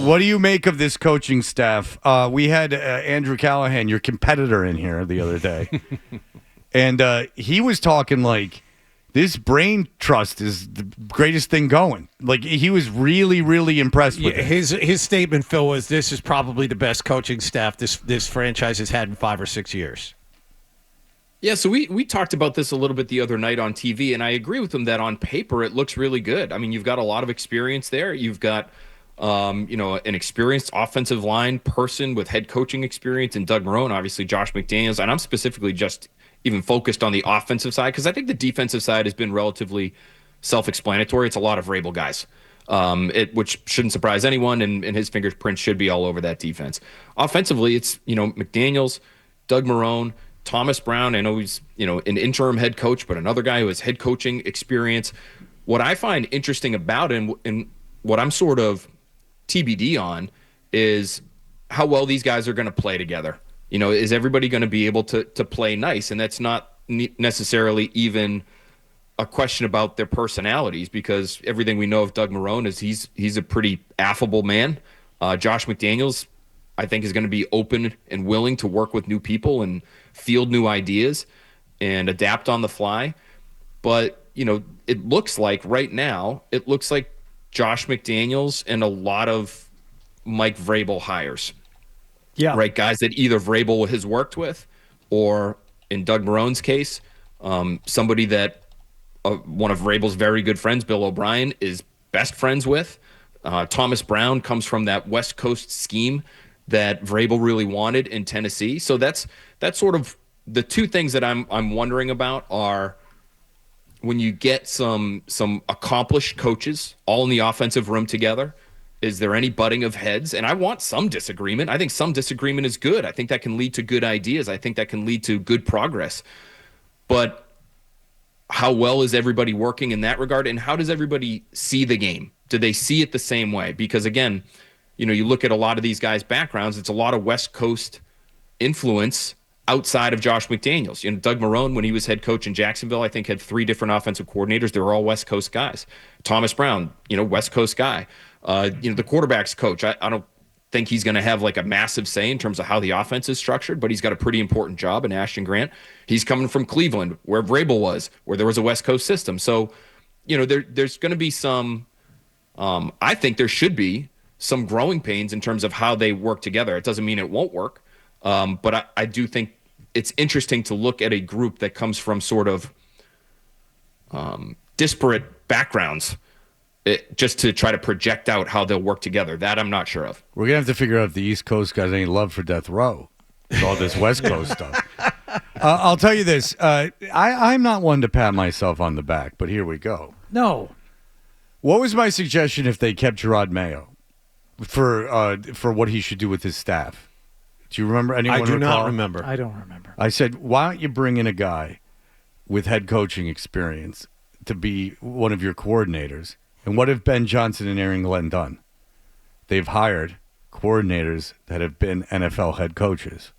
What do you make of this coaching staff? We had Andrew Callahan, your competitor, in here the other day, and he was talking like this brain trust is the greatest thing going. Like he was really, really impressed with it. His statement, Phil, was this is probably the best coaching staff this franchise has had in 5 or 6 years. Yeah, so we talked about this a little bit the other night on TV, and I agree with him that on paper it looks really good. I mean, you've got a lot of experience there. You've got, an experienced offensive line person with head coaching experience in Doug Marrone, obviously Josh McDaniels, and I'm specifically just even focused on the offensive side because I think the defensive side has been relatively self-explanatory. It's a lot of Vrabel guys, which shouldn't surprise anyone, and his fingerprints should be all over that defense. Offensively, it's McDaniels, Doug Marrone, Thomas Brown. I know he's an interim head coach, but another guy who has head coaching experience. What I find interesting about him and what I'm sort of TBD on is how well these guys are going to play together. Is everybody going to be able to play nice? And that's not necessarily even a question about their personalities, because everything we know of Doug Marrone is he's a pretty affable man. Josh McDaniels, I think, is going to be open and willing to work with new people and field new ideas and adapt on the fly. But, it looks like right now, Josh McDaniels and a lot of Mike Vrabel hires. Yeah. Right, guys that either Vrabel has worked with or, in Doug Marrone's case, somebody that one of Vrabel's very good friends, Bill O'Brien, is best friends with. Thomas Brown comes from that West Coast scheme that Vrabel really wanted in Tennessee. So that's sort of the two things that I'm wondering about are when you get some accomplished coaches all in the offensive room together, is there any butting of heads? And I want some disagreement. I think some disagreement is good. I think that can lead to good ideas. I think that can lead to good progress. But how well is everybody working in that regard? And how does everybody see the game? Do they see it the same way? Because again, you look at a lot of these guys' backgrounds, it's a lot of West Coast influence outside of Josh McDaniels. Doug Marrone, when he was head coach in Jacksonville, I think had 3 different offensive coordinators. They were all West Coast guys. Thomas Brown, West Coast guy. The quarterback's coach, I don't think he's going to have like a massive say in terms of how the offense is structured, but he's got a pretty important job in Ashton Grant. He's coming from Cleveland, where Vrabel was, where there was a West Coast system. So, there's going to be some, I think there should be some growing pains in terms of how they work together. It doesn't mean it won't work. But I do think it's interesting to look at a group that comes from sort of disparate backgrounds just to try to project out how they'll work together. That I'm not sure of. We're going to have to figure out if the East Coast got any love for Death Row with all this West Coast stuff. I'll tell you this. I'm not one to pat myself on the back, but here we go. No. What was my suggestion if they kept Jerod Mayo for what he should do with his staff? Do you remember? Anyone I do recall? not remember. I don't remember. I said, why don't you bring in a guy with head coaching experience to be one of your coordinators? And what have Ben Johnson and Aaron Glenn done? They've hired coordinators that have been NFL head coaches.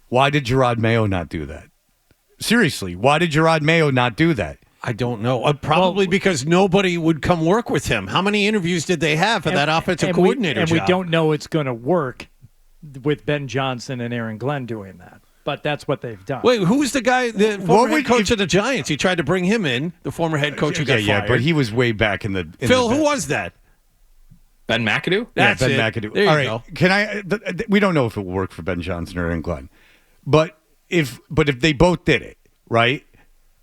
Why did Jerod Mayo not do that? Seriously, why did Jerod Mayo not do that? I don't know. Probably because nobody would come work with him. How many interviews did they have for that offensive coordinator job? We don't know it's going to work with Ben Johnson and Aaron Glenn doing that. But that's what they've done. Wait, who's the guy, the former head coach of the Giants? He tried to bring him in, the former head coach who got fired. Yeah, but he was way back in the... Phil, who was that? Ben McAdoo? That's Ben it. McAdoo. There you All right, go. can I... We don't know if it will work for Ben Johnson or Aaron Glenn. But if they both did it, right?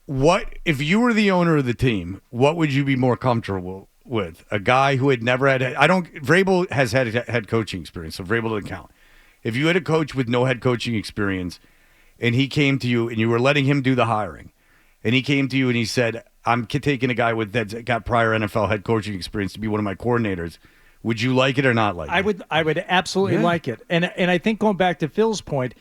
What if you were the owner of the team? What would you be more comfortable with? A guy who had never had. Vrabel has had head coaching experience, so Vrabel doesn't count. If you had a coach with no head coaching experience, and he came to you, and you were letting him do the hiring, and he came to you and he said, "I'm taking a guy that's got prior NFL head coaching experience to be one of my coordinators." Would you like it or not like it? I would absolutely like it, and I think going back to Phil's point.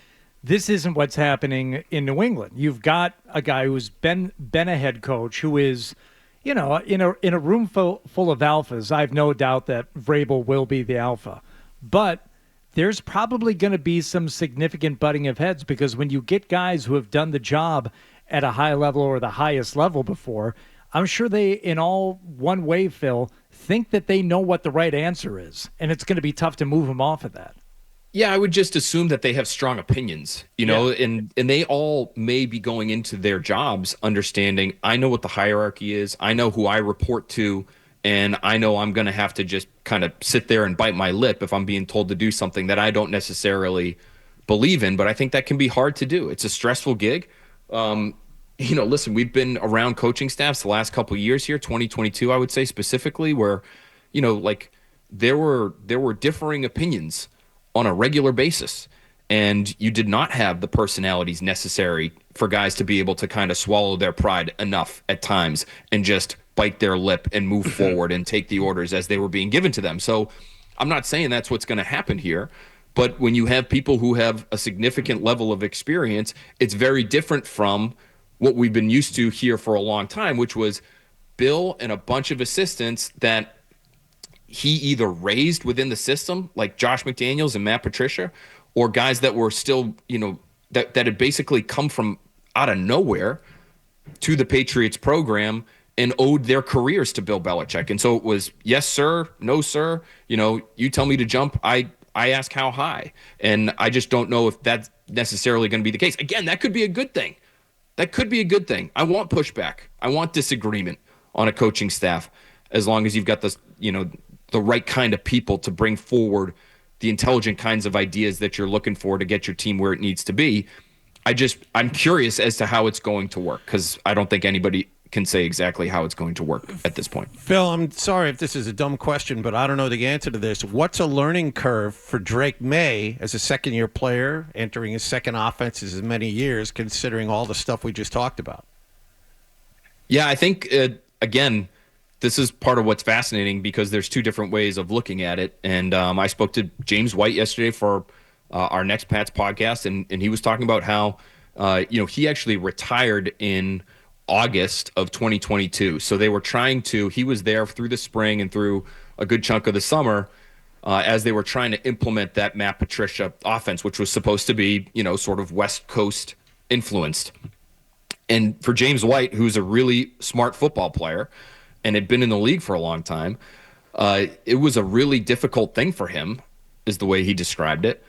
This isn't what's happening in New England. You've got a guy who's been a head coach who is, in a room full of alphas. I have no doubt that Vrabel will be the alpha. But there's probably going to be some significant butting of heads because when you get guys who have done the job at a high level or the highest level before, I'm sure they, in all one way, Phil, think that they know what the right answer is, and it's going to be tough to move them off of that. Yeah, I would just assume that they have strong opinions, and they all may be going into their jobs understanding, I know what the hierarchy is, I know who I report to, and I know I'm going to have to just kind of sit there and bite my lip if I'm being told to do something that I don't necessarily believe in, but I think that can be hard to do. It's a stressful gig. Listen, we've been around coaching staffs the last couple of years here, 2022, I would say specifically, where, there were differing opinions on a regular basis, and you did not have the personalities necessary for guys to be able to kind of swallow their pride enough at times and just bite their lip and move forward and take the orders as they were being given to them. So I'm not saying that's what's going to happen here, but when you have people who have a significant level of experience, it's very different from what we've been used to here for a long time, which was Bill and a bunch of assistants that he either raised within the system, like Josh McDaniels and Matt Patricia, or guys that were still, that had basically come from out of nowhere to the Patriots program and owed their careers to Bill Belichick. And so it was, yes, sir, no, sir. You tell me to jump, I ask how high. And I just don't know if that's necessarily going to be the case. Again, that could be a good thing. That could be a good thing. I want pushback. I want disagreement on a coaching staff, as long as you've got this, the right kind of people to bring forward the intelligent kinds of ideas that you're looking for to get your team where it needs to be. I'm curious as to how it's going to work, because I don't think anybody can say exactly how it's going to work at this point. Phil, I'm sorry if this is a dumb question, but I don't know the answer to this. What's a learning curve for Drake Maye as a second-year player entering his second offense in as many years, considering all the stuff we just talked about? Yeah, I think, again, this is part of what's fascinating, because there's two different ways of looking at it. And I spoke to James White yesterday for our Next Pats podcast, and he was talking about how, he actually retired in August of 2022. So they were he was there through the spring and through a good chunk of the summer as they were trying to implement that Matt Patricia offense, which was supposed to be, sort of West Coast influenced. And for James White, who's a really smart football player and had been in the league for a long time, it was a really difficult thing for him, is the way he described it,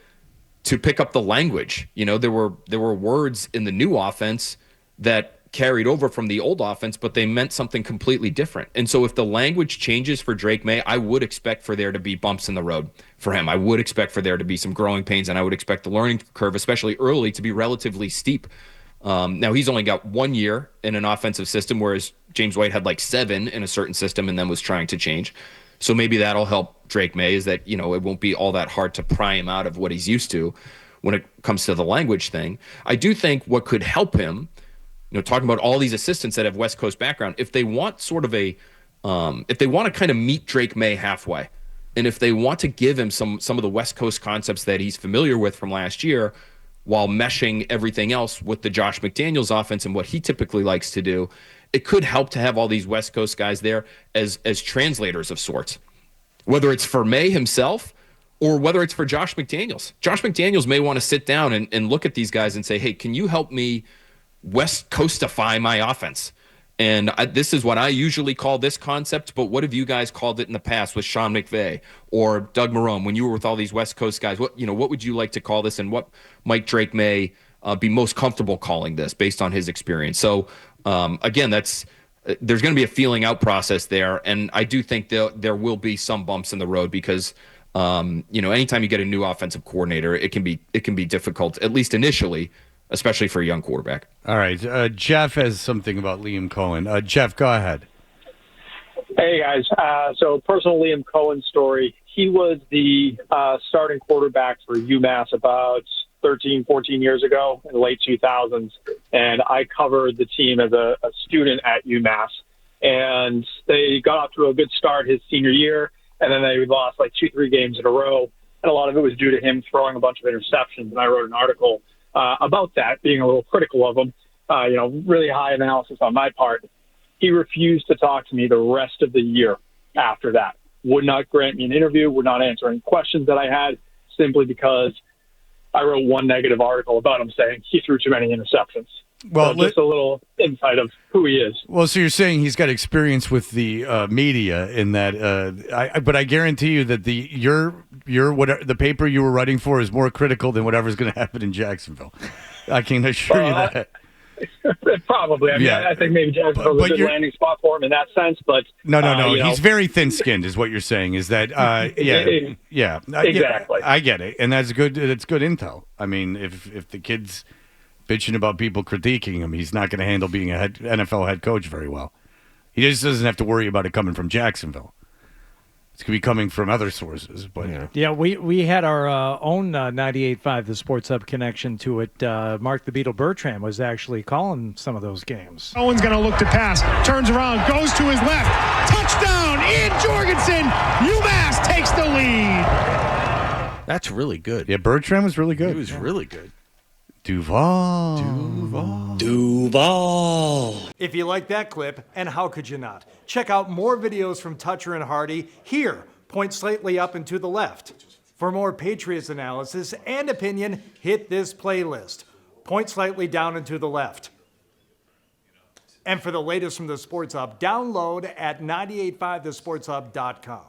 to pick up the language. There were words in the new offense that carried over from the old offense, but they meant something completely different. And so if the language changes for Drake Maye, I would expect for there to be bumps in the road for him. I would expect for there to be some growing pains, and I would expect the learning curve, especially early, to be relatively steep. Now, he's only got 1 year in an offensive system, whereas James White had like 7 in a certain system and then was trying to change. So maybe that'll help Drake Maye, is that, it won't be all that hard to pry him out of what he's used to when it comes to the language thing. I do think what could help him, talking about all these assistants that have West Coast background, if they want sort of if they want to kind of meet Drake Maye halfway, and if they want to give him some of the West Coast concepts that he's familiar with from last year, while meshing everything else with the Josh McDaniels offense and what he typically likes to do, it could help to have all these West Coast guys there as translators of sorts, whether it's for Maye himself or whether it's for Josh McDaniels. Josh McDaniels may want to sit down and look at these guys and say, hey, can you help me West Coastify my offense? And this is what I usually call this concept, but what have you guys called it in the past with Sean McVay or Doug Marrone when you were with all these West Coast guys? What would you like to call this, and what might Drake Maye be most comfortable calling this based on his experience? So again, there's going to be a feeling out process there, and I do think there will be some bumps in the road, because anytime you get a new offensive coordinator, it can be difficult, at least initially, especially for a young quarterback. All right. Jeff has something about Liam Cohen. Jeff, go ahead. Hey, guys. So personal Liam Cohen story. He was the starting quarterback for UMass about 13, 14 years ago in the late 2000s. And I covered the team as a student at UMass. And they got off to a good start his senior year, and then they lost like 2-3 games in a row. And a lot of it was due to him throwing a bunch of interceptions. And I wrote an article about that, being a little critical of him, really high analysis on my part. He refused to talk to me the rest of the year after that. Would not grant me an interview, would not answer any questions that I had, simply because I wrote one negative article about him saying he threw too many interceptions. Well, So just a little insight of who he is. Well, so you're saying he's got experience with the media in that, but I guarantee you that the paper you were writing for is more critical than whatever's going to happen in Jacksonville. I can assure you that. Probably. I mean, Yeah. I think maybe Jacksonville's a good landing spot for him in that sense, but No. you He's know. very thin-skinned, is what you're saying. Is that? Yeah. Exactly. I get it, and that's good. It's good intel. I mean, if the kid's bitching about people critiquing him, he's not going to handle being a NFL head coach very well. He just doesn't have to worry about it coming from Jacksonville. It's going to be coming from other sources. But Yeah, we had our own 98.5, the Sports Hub connection to it. Mark the Beetle Bertrand was actually calling some of those games. Cohen's going to look to pass, turns around, goes to his left. Touchdown in Jorgensen. UMass takes the lead. That's really good. yeah, Bertrand was really good. He was really good. Duval. If you like that clip, and how could you not? Check out more videos from Toucher and Hardy here. Point slightly up and to the left. For more Patriots analysis and opinion, hit this playlist. Point slightly down and to the left. And for the latest from the Sports Hub, download at 985thesportshub.com.